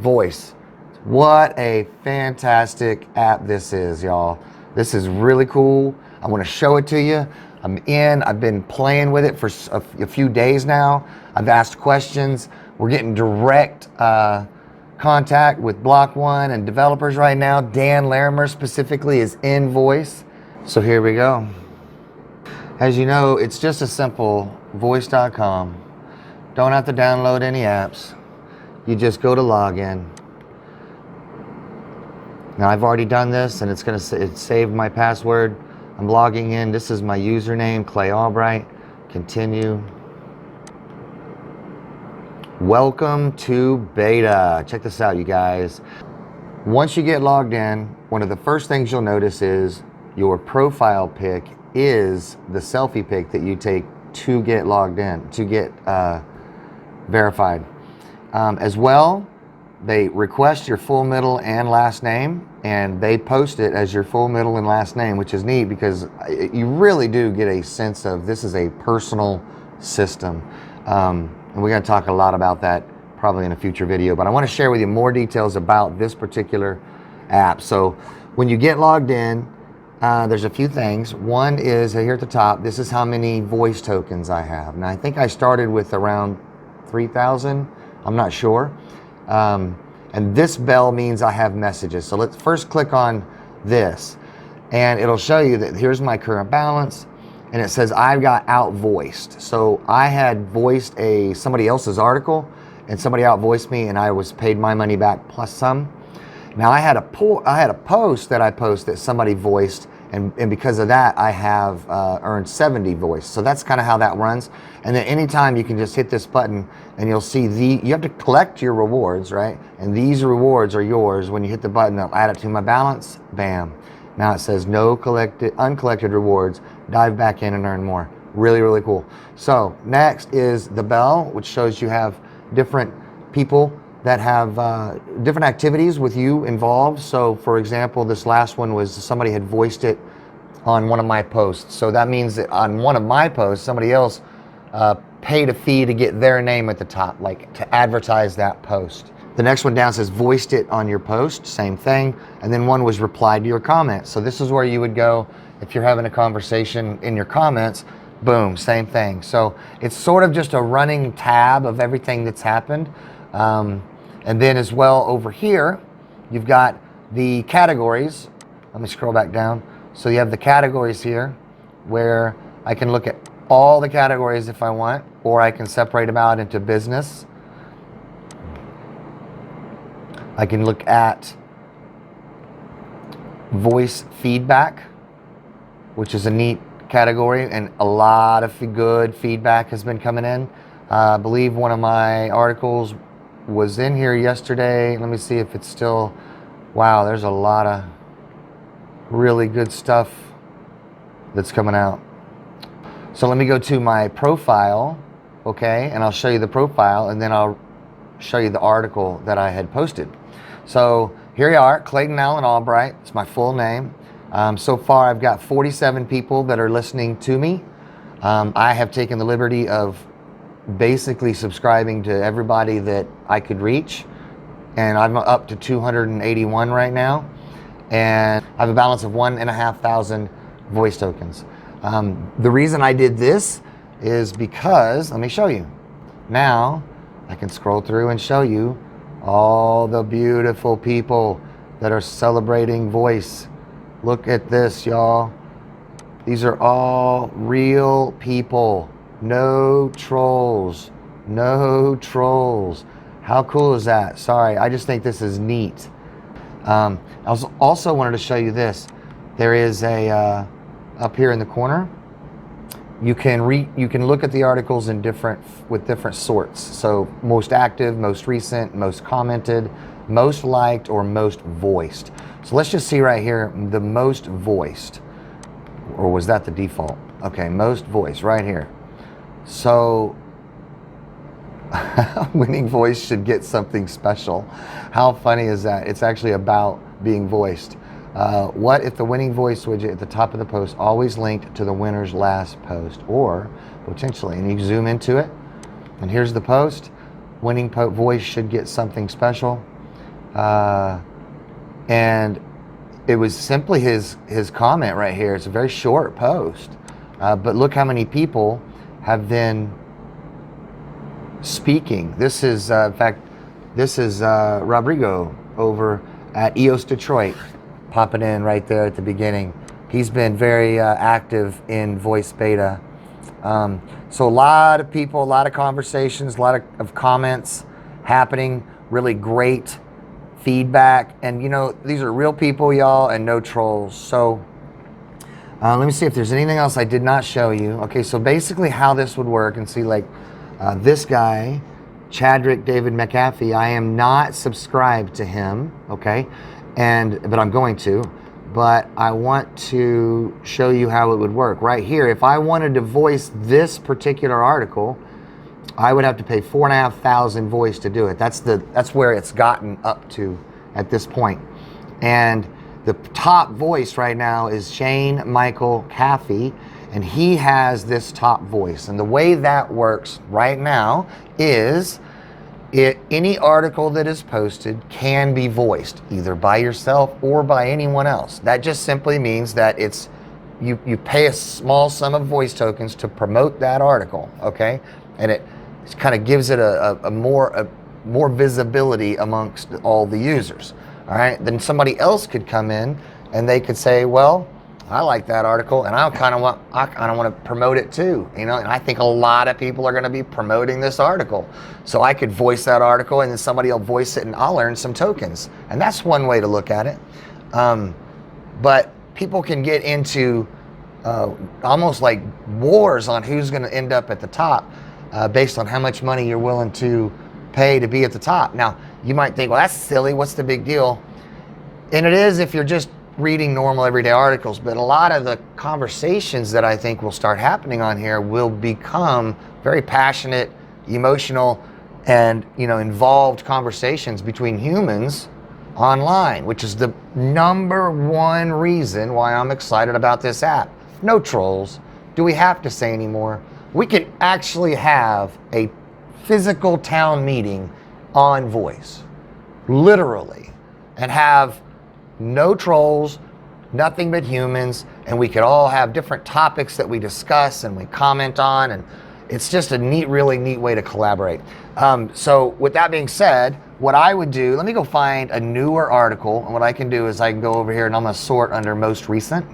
voice. What a fantastic app this is, y'all. This is really cool. I want to show it to you. I've been playing with it for a few days now. I've asked questions. We're getting direct contact with Block One and developers right now. Dan Larimer specifically is in voice. So here we go. As you know, it's just a simple voice.com. Don't have to download any apps. You just go to login. Now I've already done this and it saved my password. I'm logging in. This is my username, Clay Albright. Continue. Welcome to beta. Check this out, you guys. Once you get logged in, one of the first things you'll notice is your profile pic is the selfie pic that you take to get logged in, to get verified. As well, they request your full middle and last name, and they post it as your full middle and last name, which is neat because you really do get a sense of this is a personal system. And we're going to talk a lot about that probably in a future video, but I want to share with you more details about this particular app. So when you get logged in, there's a few things. One is here at the top, this is how many voice tokens I have. Now I think I started with around 3,000. I'm not sure. And this bell means I have messages. So let's first click on this and it'll show you that here's my current balance and it says I've got outvoiced. So I had voiced somebody else's article and somebody outvoiced me and I was paid my money back plus some. Now I had a post that I posted that somebody voiced and because of that I have earned 70 voice. So that's kind of how that runs. And then anytime you can just hit this button and you'll see you have to collect your rewards, right? And these rewards are yours. When you hit the button, they'll add it to my balance. Bam. Now it says no uncollected rewards. Dive back in and earn more. Really, really cool. So next is the bell, which shows you have different people that have different activities with you involved. So for example, this last one was somebody had voiced it on one of my posts. So that means that on one of my posts, somebody else paid a fee to get their name at the top, like to advertise that post. The next one down says voiced it on your post, same thing. And then one was replied to your comment. So this is where you would go if you're having a conversation in your comments, boom, same thing. So it's sort of just a running tab of everything that's happened. And then as well over here, you've got the categories. Let me scroll back down. So you have the categories here where I can look at all the categories if I want, or I can separate them out into business. I can look at voice feedback, which is a neat category, and a lot of good feedback has been coming in. I believe one of my articles was in here yesterday. Let me see if it's still, wow, there's a lot of really good stuff that's coming out. So let me go to my profile, okay, and I'll show you the profile and then I'll show you the article that I had posted. So here you are, Clayton Allen Albright, it's my full name. So far I've got 47 people that are listening to me. I have taken the liberty of basically subscribing to everybody that I could reach, and I'm up to 281 right now, and I have a balance of 1,500 voice tokens. The reason I did this is because, let me show you. Now I can scroll through and show you all the beautiful people that are celebrating voice. Look at this, y'all. These are all real people. No trolls. No trolls. How cool is that? Sorry, I just think this is neat. I also wanted to show you this. There is a up here in the corner. You can look at the articles in with different sorts. So most active, most recent, most commented, most liked, or most voiced. So let's just see right here the most voiced. Or was that the default? Okay, most voiced right here. So winning voice should get something special. How funny is that? It's actually about being voiced. What if the winning voice widget at the top of the post always linked to the winner's last post, or potentially, and you zoom into it, and here's the post, winning voice should get something special. And it was simply his comment right here. It's a very short post, but look how many people have been speaking. This is, in fact, this is Rodrigo over at EOS Detroit, popping in right there at the beginning. He's been very active in voice beta. So a lot of people, a lot of conversations, a lot of comments happening, really great feedback. And you know, these are real people, y'all, and no trolls. So let me see if there's anything else I did not show you. Okay, so basically how this would work, and see, like this guy, Chadrick David McAfee, I am not subscribed to him, okay? But I'm going to. But I want to show you how it would work. Right here, if I wanted to voice this particular article, I would have to pay $4,500 voice to do it. That's where it's gotten up to at this point. And the top voice right now is Shane Michael Caffey, and he has this top voice. And the way that works right now is any article that is posted can be voiced either by yourself or by anyone else. That just simply means that you pay a small sum of voice tokens to promote that article, okay? And it kind of gives it a more visibility amongst all the users, all right? Then somebody else could come in and they could say, well, I like that article, and I kind of want to promote it too, you know. And I think a lot of people are going to be promoting this article, so I could voice that article, and then somebody will voice it, and I'll earn some tokens. And that's one way to look at it. But people can get into almost like wars on who's going to end up at the top based on how much money you're willing to pay to be at the top. Now, you might think, well, that's silly. What's the big deal? And it is if you're just reading normal everyday articles, but a lot of the conversations that I think will start happening on here will become very passionate, emotional, and involved conversations between humans online, which is the #1 reason why I'm excited about this app. No trolls. Do we have to say anymore? We can actually have a physical town meeting on voice, literally, and have no trolls, nothing but humans, and we could all have different topics that we discuss and we comment on, and it's just a really neat way to collaborate. So with that being said, what I would do, let me go find a newer article, and what I can do is I can go over here and I'm going to sort under most recent.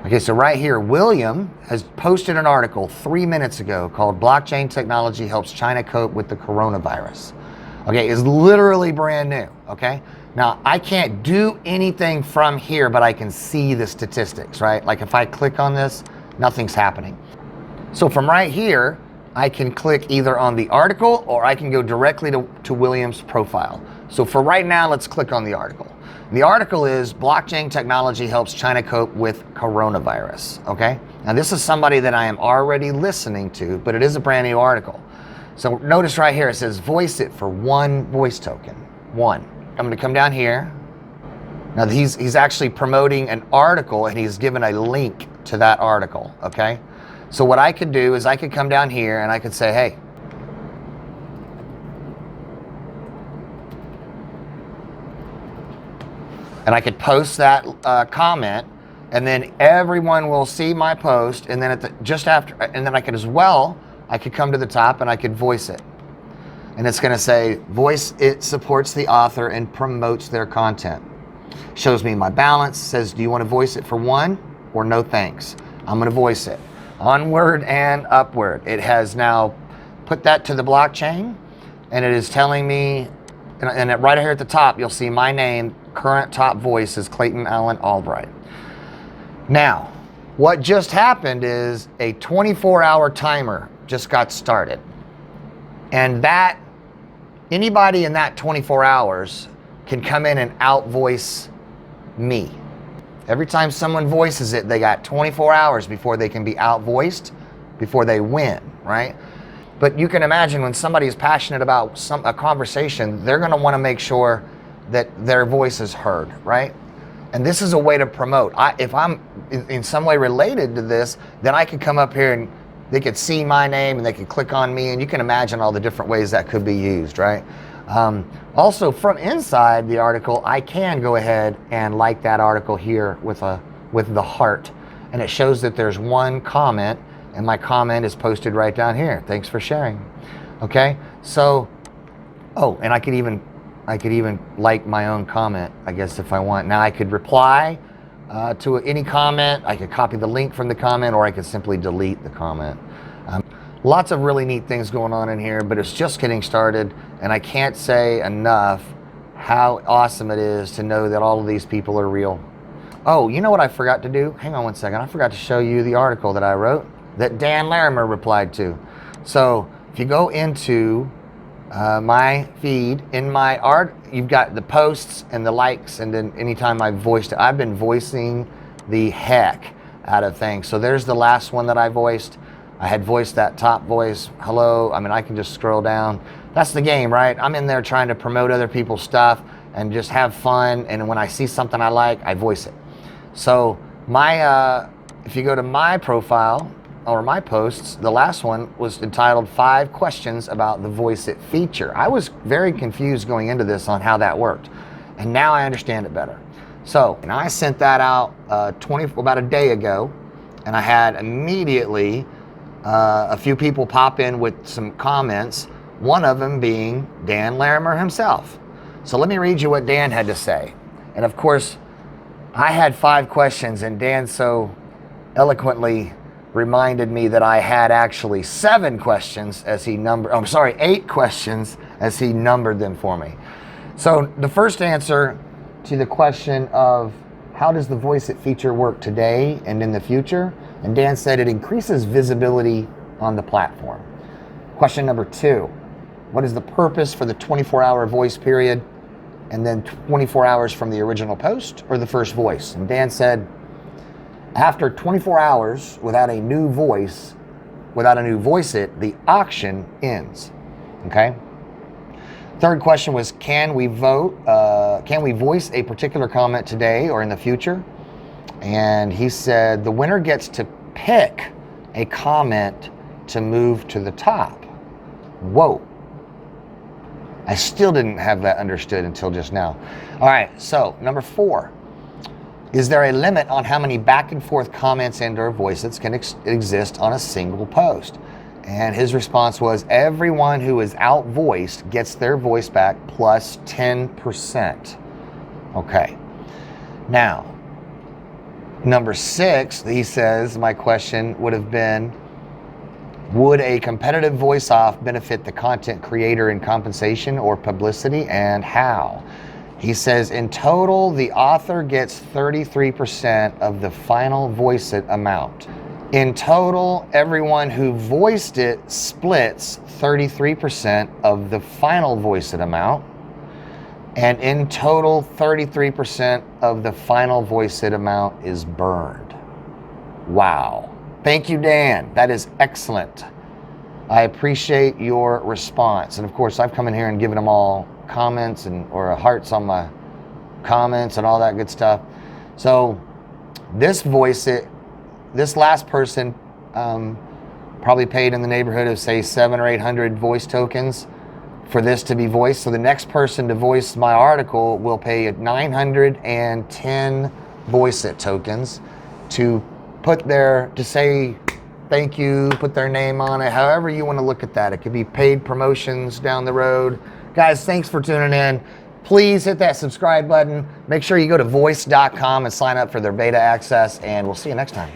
Okay, so right here, William has posted an article 3 minutes ago called Blockchain Technology Helps China Cope with the Coronavirus. Okay, it's literally brand new, okay? Now, I can't do anything from here, but I can see the statistics, right? Like if I click on this, nothing's happening. So from right here, I can click either on the article or I can go directly to William's profile. So for right now, let's click on the article. The article is Blockchain Technology Helps China Cope with Coronavirus, okay? Now this is somebody that I am already listening to, but it is a brand new article. So notice right here, it says voice it for 1 voice token, 1. I'm going to come down here. Now he's actually promoting an article, and he's given a link to that article, okay? So what I could do is I could come down here and I could say, hey, and I could post that comment, and then everyone will see my post, and then and then I could come to the top and I could voice it. And it's going to say, voice it supports the author and promotes their content. Shows me my balance, says, do you want to voice it for 1 or no thanks? I'm going to voice it. Onward and upward. It has now put that to the blockchain, and it is telling me, and right here at the top, you'll see my name, current top voice is Clayton Allen Albright. Now, what just happened is a 24-hour timer just got started. And that anybody in that 24 hours can come in and outvoice me. Every time someone voices it, they got 24 hours before they can be outvoiced, before they win, right? But you can imagine when somebody is passionate about a conversation, they're going to want to make sure that their voice is heard, right? And this is a way to promote. If I'm in some way related to this, then I could come up here and they could see my name and they could click on me, and you can imagine all the different ways that could be used, right? Also, from inside the article, I can go ahead and like that article here with the heart, and it shows that there's one comment, and my comment is posted right down here. Thanks for sharing. Okay, so and I could even like my own comment, I guess, if I want. Now I could reply to any comment. I could copy the link from the comment, or I could simply delete the comment. Lots of really neat things going on in here, but it's just getting started, and I can't say enough how awesome it is to know that all of these people are real. Oh, you know what I forgot to do? Hang on one second. I forgot to show you the article that I wrote that Dan Larimer replied to. So if you go into my feed, in my art, you've got the posts and the likes, and then anytime I've voiced it, I've been voicing the heck out of things. So there's the last one that I voiced. I had voiced that top voice, hello. I mean, I can just scroll down. That's the game, right? I'm in there trying to promote other people's stuff and just have fun. And when I see something I like, I voice it. So if you go to my profile or my posts, the last one was entitled 5 Questions About the Voice It feature. I was very confused going into this on how that worked. And now I understand it better. So, and I sent that out about a day ago, and I had immediately a few people pop in with some comments, one of them being Dan Larimer himself. So let me read you what Dan had to say. And of course, I had 5 questions, and Dan so eloquently reminded me that I had actually 7 questions as he numbered, 8 questions as he numbered them for me. So the first answer to the question of how does the Voice It feature work today and in the future? And Dan said it increases visibility on the platform. Question number 2, what is the purpose for the 24-hour voice period and then 24 hours from the original post or the first voice? And Dan said, after 24 hours without a new voice it, the auction ends. Okay? Third question was, can we voice a particular comment today or in the future? And he said the winner gets to pick a comment to move to the top. Whoa. I still didn't have that understood until just now. All right, so number 4. Is there a limit on how many back and forth comments and or voices can exist on a single post? And his response was, everyone who is outvoiced gets their voice back plus 10%. Okay. Now, number 6, he says, my question would have been, would a competitive voice off benefit the content creator in compensation or publicity, and how? He says, in total, the author gets 33% of the final voice it amount. In total, everyone who voiced it splits 33% of the final voice it amount. And in total, 33% of the final voice it amount is burned. Wow. Thank you, Dan. That is excellent. I appreciate your response. And of course, I've come in here and given them all comments or hearts on my comments and all that good stuff. So this last person probably paid in the neighborhood of, say, 700 or 800 voice tokens for this to be voiced. So the next person to voice my article will pay 910 voice it tokens to say thank you, put their name on it, however you want to look at that. It could be paid promotions down the road. Guys, thanks for tuning in. Please hit that subscribe button. Make sure you go to voice.com and sign up for their beta access, and we'll see you next time.